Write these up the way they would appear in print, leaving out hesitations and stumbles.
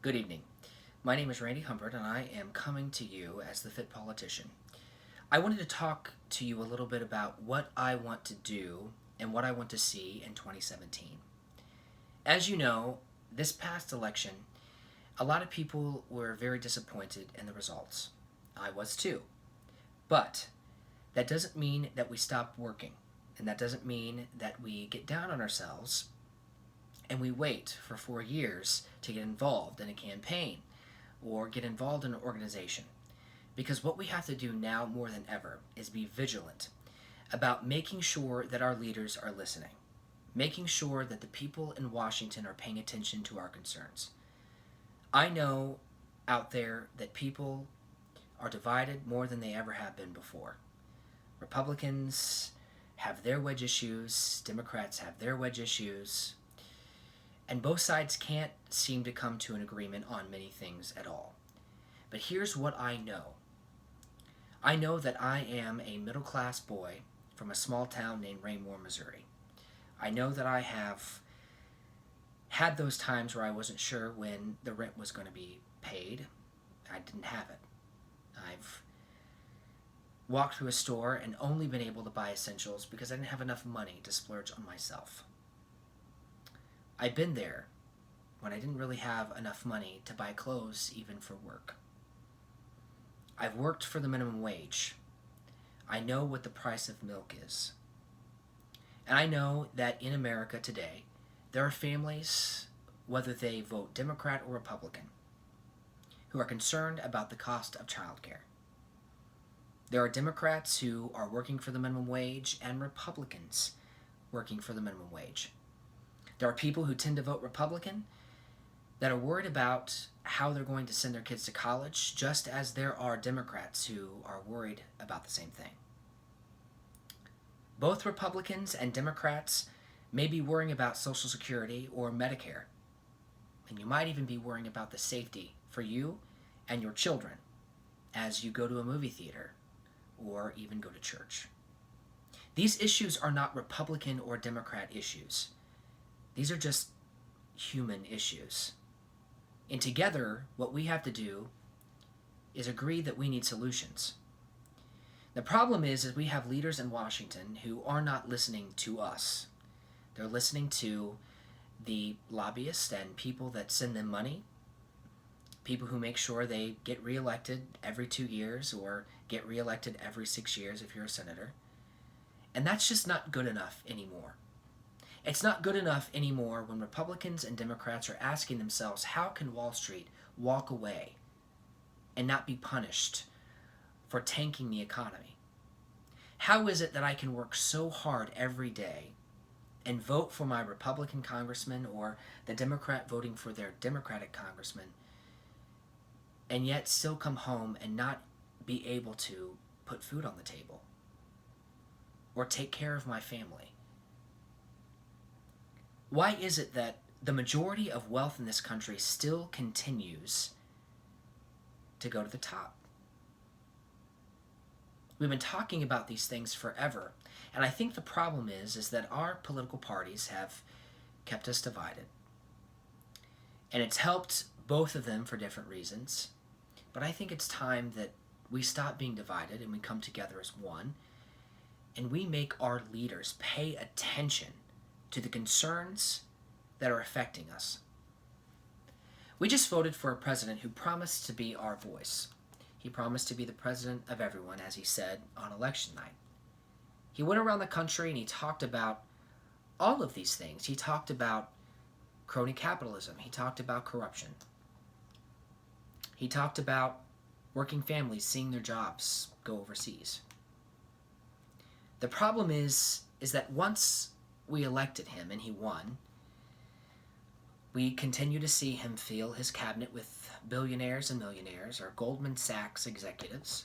Good evening. My name is Randy Humbert, and I am coming to you as the Fit Politician. I wanted to talk to you a little bit about what I want to do and what I want to see in 2017. As you know, this past election, a lot of people were very disappointed in the results. I was too. But that doesn't mean that we stop working, and that doesn't mean that we get down on ourselves and we wait for 4 years to get involved in a campaign or get involved in an organization. Because what we have to do now more than ever is be vigilant about making sure that our leaders are listening, making sure that the people in Washington are paying attention to our concerns. I know out there that people are divided more than they ever have been before. Republicans have their wedge issues, Democrats have their wedge issues, and both sides can't seem to come to an agreement on many things at all. But here's what I know. I know that I am a middle-class boy from a small town named Raymore, Missouri. I know that I have had those times where I wasn't sure when the rent was going to be paid. I didn't have it. I've walked through a store and only been able to buy essentials because I didn't have enough money to splurge on myself. I've been there when I didn't really have enough money to buy clothes even for work. I've worked for the minimum wage. I know what the price of milk is. And I know that in America today, there are families, whether they vote Democrat or Republican, who are concerned about the cost of childcare. There are Democrats who are working for the minimum wage and Republicans working for the minimum wage. There are people who tend to vote Republican that are worried about how they're going to send their kids to college, just as there are Democrats who are worried about the same thing. Both Republicans and Democrats may be worrying about Social Security or Medicare, and you might even be worrying about the safety for you and your children as you go to a movie theater or even go to church. These issues are not Republican or Democrat issues. These are just human issues. And together, what we have to do is agree that we need solutions. The problem is we have leaders in Washington who are not listening to us. They're listening to the lobbyists and people that send them money, people who make sure they get reelected every 2 years or get reelected every 6 years if you're a senator. And that's just not good enough anymore. It's not good enough anymore when Republicans and Democrats are asking themselves, how can Wall Street walk away and not be punished for tanking the economy? How is it that I can work so hard every day and vote for my Republican congressman or the Democrat voting for their Democratic congressman and yet still come home and not be able to put food on the table or take care of my family? Why is it that the majority of wealth in this country still continues to go to the top? We've been talking about these things forever, and I think the problem is that our political parties have kept us divided. And it's helped both of them for different reasons, but I think it's time that we stop being divided and we come together as one, and we make our leaders pay attention to the concerns that are affecting us. We just voted for a president who promised to be our voice. He promised to be the president of everyone, as he said on election night. He went around the country and he talked about all of these things. He talked about crony capitalism. He talked about corruption. He talked about working families seeing their jobs go overseas. The problem is that once we elected him and he won, we continue to see him fill his cabinet with billionaires and millionaires or Goldman Sachs executives.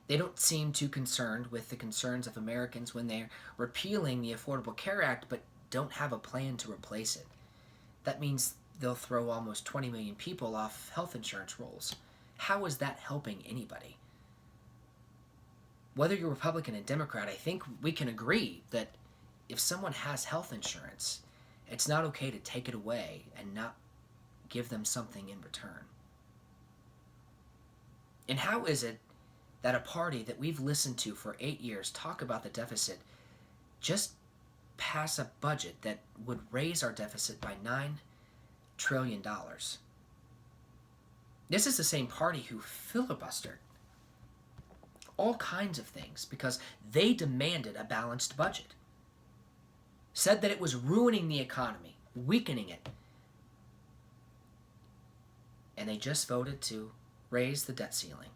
They don't seem too concerned with the concerns of Americans when they're repealing the Affordable Care Act but don't have a plan to replace it. That means they'll throw almost 20 million people off health insurance rolls. How is that helping anybody? Whether you're Republican and Democrat, I think we can agree that if someone has health insurance, it's not okay to take it away and not give them something in return. And how is it that a party that we've listened to for 8 years talk about the deficit just pass a budget that would raise our deficit by $9 trillion? This is the same party who filibustered all kinds of things because they demanded a balanced budget. Said that it was ruining the economy, weakening it. And they just voted to raise the debt ceiling.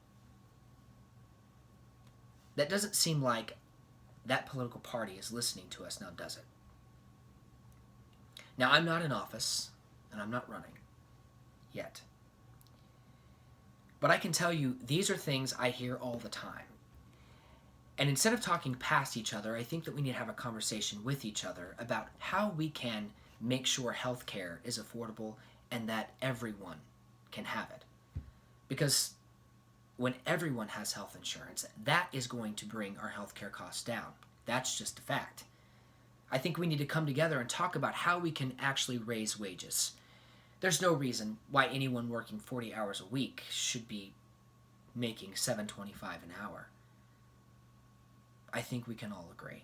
That doesn't seem like that political party is listening to us now, does it? Now, I'm not in office, and I'm not running yet. But I can tell you, these are things I hear all the time. And instead of talking past each other, I think that we need to have a conversation with each other about how we can make sure health care is affordable and that everyone can have it. Because when everyone has health insurance, that is going to bring our health care costs down. That's just a fact. I think we need to come together and talk about how we can actually raise wages. There's no reason why anyone working 40 hours a week should be making $7.25 an hour. I think we can all agree.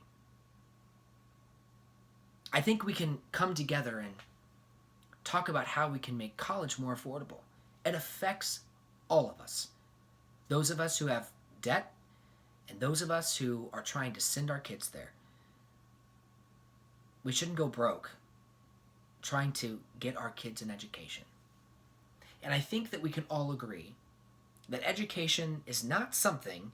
I think we can come together and talk about how we can make college more affordable. It affects all of us. Those of us who have debt and those of us who are trying to send our kids there. We shouldn't go broke trying to get our kids an education. And I think that we can all agree that education is not something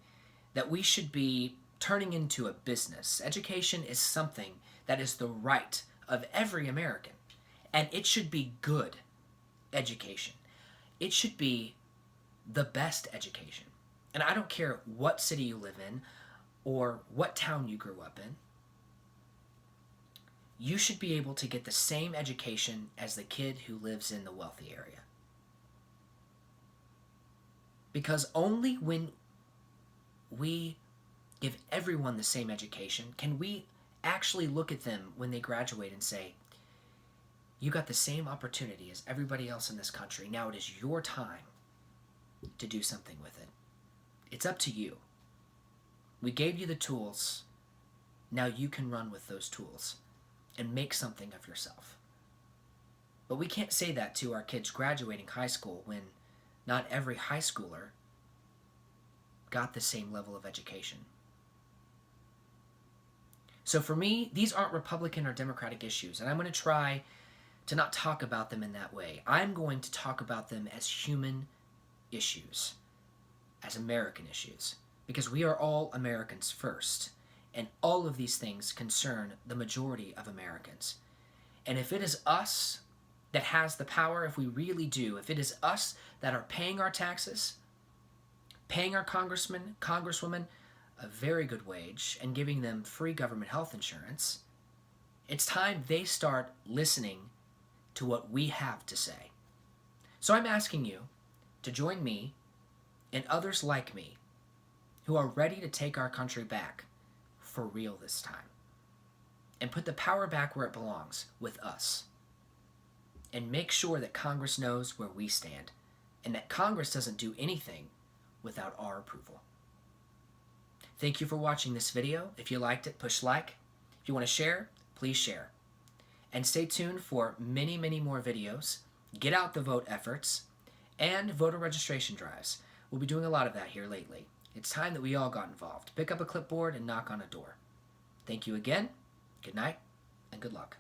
that we should be turning into a business. Education is something that is the right of every American. And it should be good education. It should be the best education. And I don't care what city you live in or what town you grew up in. You should be able to get the same education as the kid who lives in the wealthy area. Because only when we give everyone the same education can we actually look at them when they graduate and say, you got the same opportunity as everybody else in this country. Now it is your time to do something with it. It's up to you. We gave you the tools. Now you can run with those tools and make something of yourself. But we can't say that to our kids graduating high school when not every high schooler got the same level of education. So for me, these aren't Republican or Democratic issues, and I'm going to try to not talk about them in that way. I'm going to talk about them as human issues, as American issues, because we are all Americans first, and all of these things concern the majority of Americans. And if it is us that has the power, if we really do, if it is us that are paying our taxes, paying our congressmen, congresswomen a very good wage, and giving them free government health insurance, it's time they start listening to what we have to say. So I'm asking you to join me and others like me who are ready to take our country back for real this time and put the power back where it belongs, with us. And make sure that Congress knows where we stand and that Congress doesn't do anything without our approval. Thank you for watching this video. If you liked it, push like. If you want to share, please share. And stay tuned for many, many more videos, get out the vote efforts, and voter registration drives. We'll be doing a lot of that here lately. It's time that we all got involved. Pick up a clipboard and knock on a door. Thank you again. Good night and good luck.